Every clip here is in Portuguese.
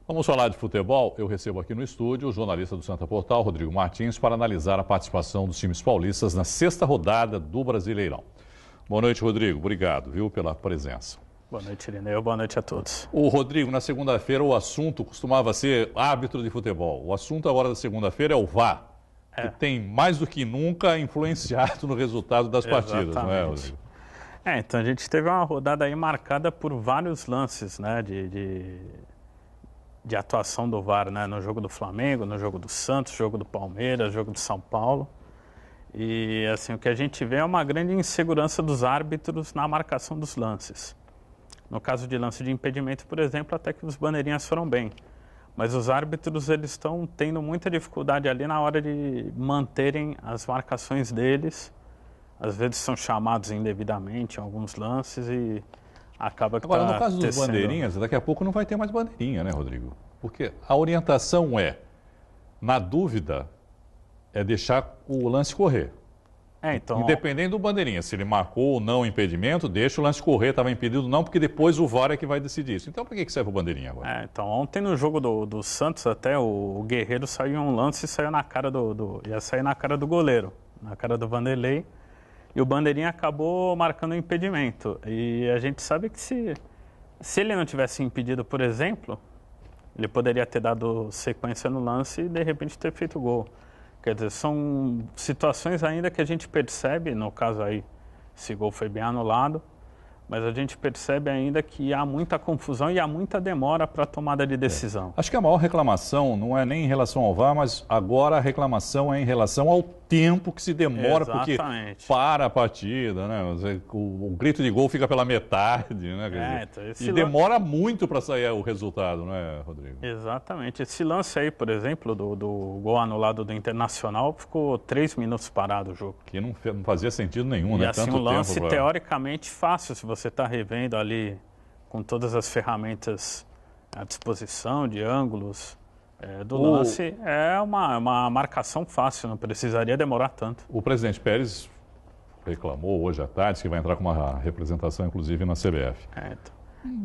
Vamos falar de futebol. Eu recebo aqui no estúdio o jornalista do Santa Portal, Rodrigo Martins, para analisar a participação dos times paulistas na sexta rodada do Brasileirão. Boa noite, Rodrigo. Obrigado, viu, pela presença. Boa noite, Irineu. Boa noite a todos. O Rodrigo, na segunda-feira o assunto costumava ser árbitro de futebol. O assunto agora da segunda-feira é o VAR, que tem mais do que nunca influenciado no resultado das partidas, não é, Rodrigo? Então a gente teve uma rodada aí marcada por vários lances, né, de atuação do VAR, né, no jogo do Flamengo, no jogo do Santos, jogo do Palmeiras, jogo do São Paulo. E assim, o que a gente vê é uma grande insegurança dos árbitros na marcação dos lances. No caso de lance de impedimento, por exemplo, até que os bandeirinhas foram bem. Mas os árbitros, eles estão tendo muita dificuldade ali na hora de manterem as marcações deles. Às vezes são chamados indevidamente em alguns lances e acaba que Agora, no caso dos bandeirinhas, daqui a pouco não vai ter mais bandeirinha, né, Rodrigo? Porque a orientação é, na dúvida, é deixar o lance correr. Então, independente do bandeirinha, se ele marcou ou não o impedimento, deixa o lance correr, estava impedido não, porque depois o VAR é que vai decidir isso. Então, para que serve o bandeirinha agora? Então, ontem no jogo do Santos, até o Guerreiro saiu em um lance e saiu na cara ia sair na cara do goleiro, na cara do Vanderlei, e o bandeirinha acabou marcando o impedimento. E a gente sabe que se ele não tivesse impedido, por exemplo, ele poderia ter dado sequência no lance e de repente ter feito gol. Quer dizer, são situações ainda que a gente percebe, no caso aí, esse gol foi bem anulado, mas a gente percebe ainda que há muita confusão e há muita demora para a tomada de decisão. Acho que a maior reclamação não é nem em relação ao VAR, mas agora a reclamação é em relação ao tempo que se demora, porque para a partida, né? O grito de gol fica pela metade, né? E demora muito para sair o resultado, não é, Rodrigo? Exatamente. Esse lance aí, por exemplo, do gol anulado do Internacional, ficou 3 minutos parado o jogo. Que não fazia sentido nenhum, né? E assim, tanto um lance tempo teoricamente fácil, se você está revendo ali com todas as ferramentas à disposição, de ângulos do lance, é uma marcação fácil, não precisaria demorar tanto. O presidente Pérez reclamou hoje à tarde que vai entrar com uma representação, inclusive, na CBF.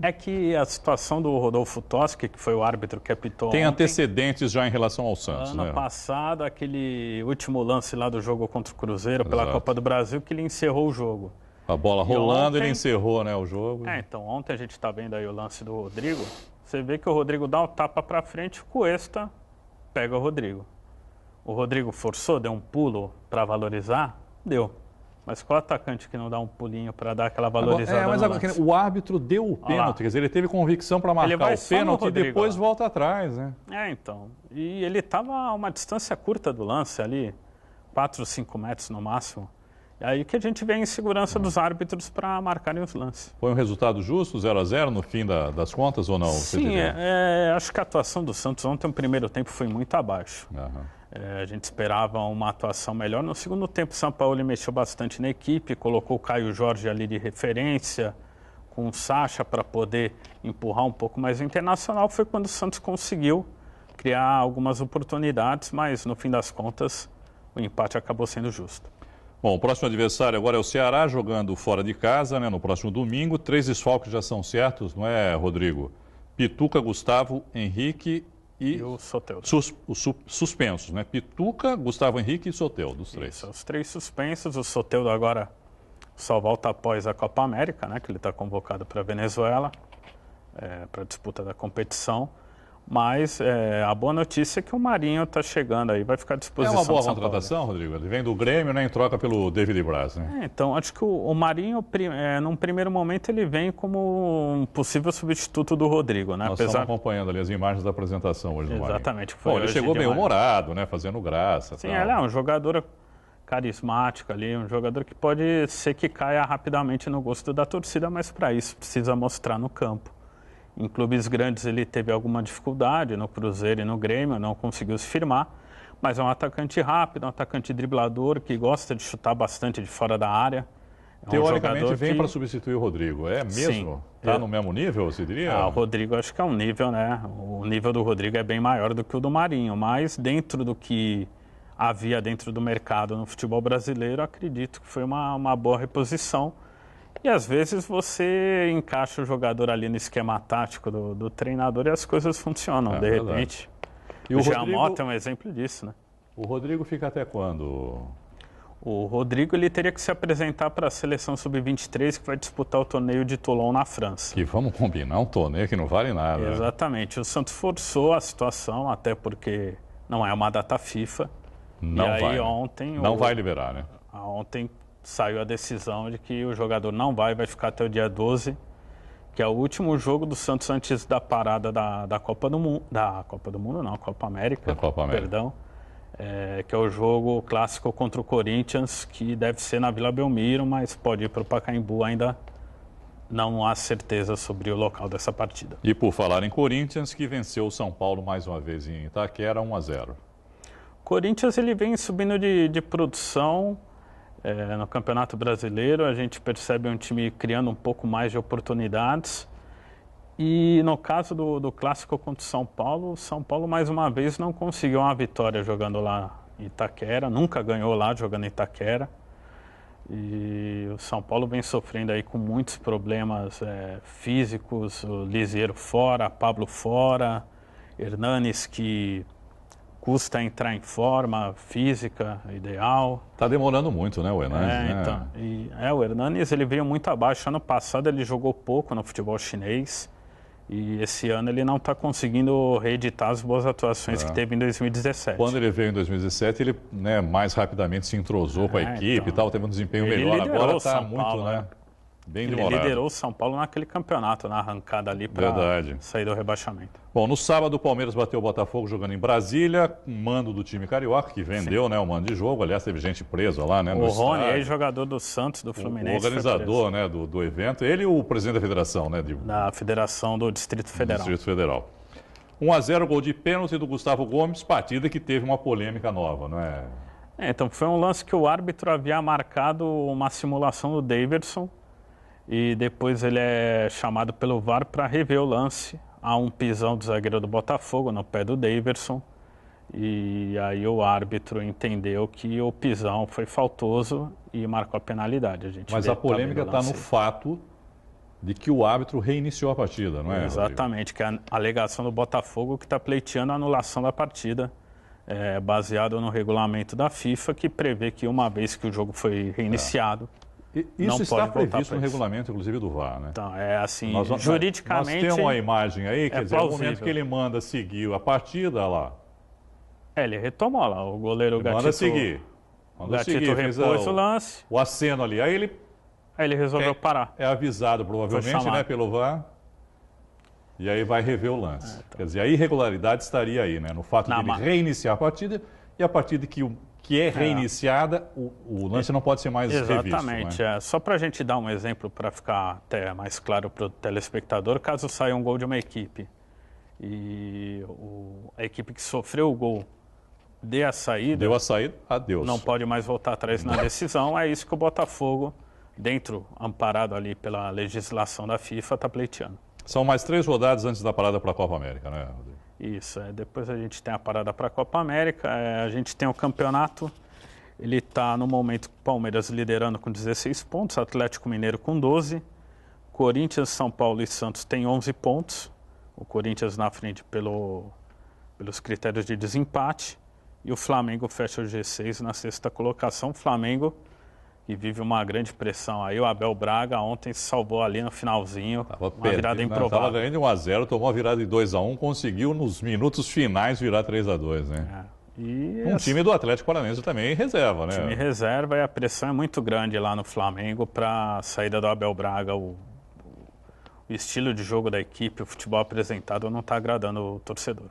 É que a situação do Rodolfo Toschi, que foi o árbitro que apitou tem ontem, antecedentes já em relação ao Santos, ano passado, aquele último lance lá do jogo contra o Cruzeiro pela Copa do Brasil, que ele encerrou o jogo. A bola rolando, ele encerrou, né, o jogo. Então ontem a gente está vendo aí o lance do Rodrigo. Você vê que o Rodrigo dá um tapa para frente, o Cuesta pega o Rodrigo. O Rodrigo forçou, deu um pulo para valorizar? Deu. Mas qual atacante que não dá um pulinho para dar aquela valorizada? Mas o árbitro deu o pênalti, quer dizer, ele teve convicção para marcar o pênalti e depois volta atrás, né? Então. E ele estava a uma distância curta do lance ali, 4 ou 5 metros no máximo. E aí que a gente vê a insegurança dos árbitros para marcarem os lances. Foi um resultado justo, 0-0 no fim das contas ou não? Sim, acho que a atuação do Santos ontem, no primeiro tempo, foi muito abaixo. A gente esperava uma atuação melhor. No segundo tempo, o São Paulo mexeu bastante na equipe, colocou o Caio Jorge ali de referência, com o Sacha para poder empurrar um pouco mais o Internacional. Foi quando o Santos conseguiu criar algumas oportunidades, mas no fim das contas, o empate acabou sendo justo. Bom, o próximo adversário agora é o Ceará, jogando fora de casa, né, no próximo domingo. 3 desfalques já são certos, não é, Rodrigo? Pituca, Gustavo, Henrique e o Soteldo. Os suspensos, né? Pituca, Gustavo Henrique e Soteldo, os 3. Isso, os 3 suspensos. O Soteldo agora só volta após a Copa América, né, que ele está convocado para a Venezuela, para a disputa da competição. Mas a boa notícia é que o Marinho está chegando aí, vai ficar à disposição. É uma boa contratação, Rodrigo? Ele vem do Grêmio, né, em troca pelo David Braz, né? Então, acho que o Marinho, num primeiro momento, ele vem como um possível substituto do Rodrigo, né? Nós estamos acompanhando ali as imagens da apresentação hoje no Marinho. Exatamente. Bom, ele chegou bem humorado, né, fazendo graça. Sim, ele é um jogador carismático ali, um jogador que pode ser que caia rapidamente no gosto da torcida, mas para isso precisa mostrar no campo. Em clubes grandes ele teve alguma dificuldade, no Cruzeiro e no Grêmio, não conseguiu se firmar, mas é um atacante rápido, um atacante driblador, que gosta de chutar bastante de fora da área. Teoricamente vem para substituir o Rodrigo, é mesmo? Está no mesmo nível, você diria? O Rodrigo acho que é um nível, né? O nível do Rodrigo é bem maior do que o do Marinho, mas dentro do que havia dentro do mercado no futebol brasileiro, acredito que foi uma boa reposição. E às vezes você encaixa o jogador ali no esquema tático do treinador e as coisas funcionam, de repente. E o Jean Mota é um exemplo disso, né? O Rodrigo fica até quando? O Rodrigo ele teria que se apresentar para a seleção sub-23 que vai disputar o torneio de Toulon na França. Que vamos combinar, um torneio que não vale nada. Exatamente. O Santos forçou a situação, até porque não é uma data FIFA. Não e aí vai, ontem... Não vai liberar, né? Ontem saiu a decisão de que o jogador não vai ficar até o dia 12, que é o último jogo do Santos antes da parada da Copa do Mundo. Da Copa do Mundo não, Copa América. Da Copa América. Perdão. Que é o jogo clássico contra o Corinthians, que deve ser na Vila Belmiro, mas pode ir para o Pacaembu, ainda não há certeza sobre o local dessa partida. E por falar em Corinthians, que venceu o São Paulo mais uma vez em Itaquera, 1-0. Corinthians ele vem subindo de produção no Campeonato Brasileiro, a gente percebe um time criando um pouco mais de oportunidades. E no caso do clássico contra o São Paulo mais uma vez não conseguiu uma vitória jogando lá em Itaquera, nunca ganhou lá jogando em Itaquera. E o São Paulo vem sofrendo aí com muitos problemas físicos, o Lisieiro fora, Pablo fora, Hernanes que custa entrar em forma física ideal. Está demorando muito, né, o Hernanes? Então, o Hernanes ele veio muito abaixo. Ano passado ele jogou pouco no futebol chinês. E esse ano ele não está conseguindo reeditar as boas atuações que teve em 2017. Quando ele veio em 2017, ele mais rapidamente se entrosou com a equipe e tal, teve um desempenho melhor. Agora está muito, Paulo, bem demorado. Ele liderou o São Paulo naquele campeonato, na arrancada ali para sair do rebaixamento. Bom, no sábado o Palmeiras bateu o Botafogo jogando em Brasília, mando do time carioca, que vendeu o mando de jogo. Aliás, teve gente presa lá, né? O Rony, ex-jogador do Santos, do Fluminense. O organizador, do evento. Ele e o presidente da federação, né? Da Federação do Distrito Federal. 1-0, gol de pênalti do Gustavo Gomes, partida que teve uma polêmica nova, não é? Então foi um lance que o árbitro havia marcado uma simulação do Daverson e depois ele é chamado pelo VAR para rever o lance. Há um pisão do zagueiro do Botafogo no pé do Daverson e aí o árbitro entendeu que o pisão foi faltoso e marcou a penalidade. Mas a polêmica está no fato de que o árbitro reiniciou a partida, não é? Exatamente, que é a alegação do Botafogo que está pleiteando a anulação da partida, baseado no regulamento da FIFA, que prevê que uma vez que o jogo foi reiniciado, isso está previsto no regulamento, inclusive, do VAR, né? Então, assim, juridicamente... Nós temos uma imagem aí, quer dizer, no momento que ele manda seguir a partida, lá... ele retomou lá, o goleiro Gatito... Manda seguir. O Gatito repôs o lance. O aceno ali, aí ele resolveu parar. É avisado, provavelmente, pelo VAR. E aí vai rever o lance. Quer dizer, a irregularidade estaria aí, né? No fato de ele reiniciar a partida e a partida que é reiniciada, o lance não pode ser mais revisto. Exatamente. Né? Só para a gente dar um exemplo, para ficar até mais claro para o telespectador, caso saia um gol de uma equipe e a equipe que sofreu o gol deu a saída, adeus. Não pode mais voltar atrás na decisão. É isso que o Botafogo, amparado ali pela legislação da FIFA, está pleiteando. São mais 3 rodadas antes da parada para a Copa América, né, Rodrigo? Isso, depois a gente tem a parada para a Copa América, a gente tem o campeonato, ele está no momento Palmeiras liderando com 16 pontos, Atlético Mineiro com 12, Corinthians, São Paulo e Santos têm 11 pontos, o Corinthians na frente pelos critérios de desempate, e o Flamengo fecha o G6 na 6ª colocação. Flamengo, que vive uma grande pressão aí, o Abel Braga ontem salvou ali no finalzinho, uma virada improvável. Estava ganhando 1-0, tomou a virada de 2-1, conseguiu nos minutos finais virar 3-2, né? Time do Atlético Paranaense também reserva, né? Time reserva e a pressão é muito grande lá no Flamengo para a saída do Abel Braga. O estilo de jogo da equipe, o futebol apresentado não está agradando o torcedor.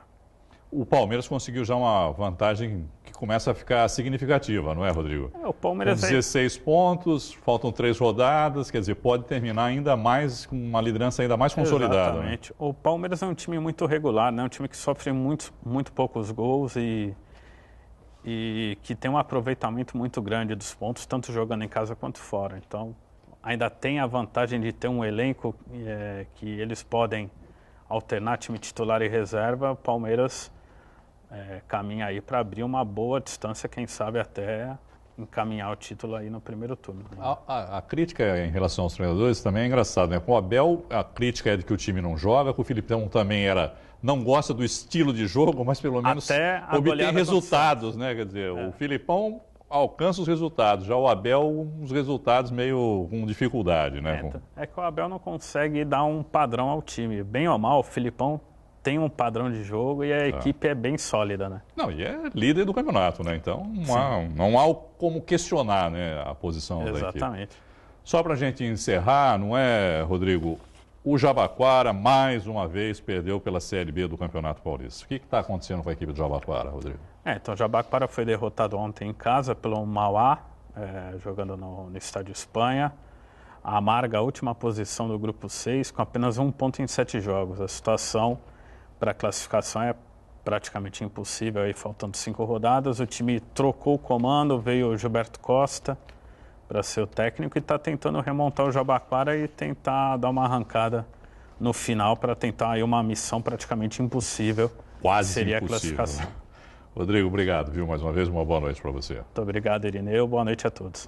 O Palmeiras conseguiu já uma vantagem que começa a ficar significativa, não é, Rodrigo? O Palmeiras com 16 pontos, faltam 3 rodadas, quer dizer, pode terminar ainda mais com uma liderança ainda mais consolidada. Exatamente. Né? O Palmeiras é um time muito regular, né? Um time que sofre muito poucos gols e que tem um aproveitamento muito grande dos pontos, tanto jogando em casa quanto fora. Então, ainda tem a vantagem de ter um elenco que eles podem alternar time titular e reserva. O Palmeiras caminha aí para abrir uma boa distância, quem sabe até encaminhar o título aí no primeiro turno. A crítica em relação aos treinadores também é engraçada, né? Com o Abel, a crítica é de que o time não joga, com o Filipão também não gosta do estilo de jogo, mas pelo menos obtém resultados, né? Quer dizer, o Filipão alcança os resultados, já o Abel, uns resultados meio com dificuldade, né? É que o Abel não consegue dar um padrão ao time. Bem ou mal, o Filipão tem um padrão de jogo e a equipe é bem sólida, né? Não, e é líder do campeonato, né? Então não há como questionar, né, a posição da equipe. Exatamente. Só para a gente encerrar, não é, Rodrigo? O Jabaquara, mais uma vez, perdeu pela Série B do Campeonato Paulista. O que está acontecendo com a equipe do Jabaquara, Rodrigo? Então o Jabaquara foi derrotado ontem em casa pelo Mauá, jogando no Estádio Espanha. Amarga a última posição do Grupo 6, com apenas 1 ponto em 7 jogos. A situação para a classificação é praticamente impossível, aí faltando 5 rodadas. O time trocou o comando, veio o Gilberto Costa para ser o técnico e está tentando remontar o Jabaquara e tentar dar uma arrancada no final para tentar aí uma missão praticamente impossível. Quase seria impossível. A classificação. Rodrigo, obrigado, viu? Mais uma vez, uma boa noite para você. Muito obrigado, Irineu. Boa noite a todos.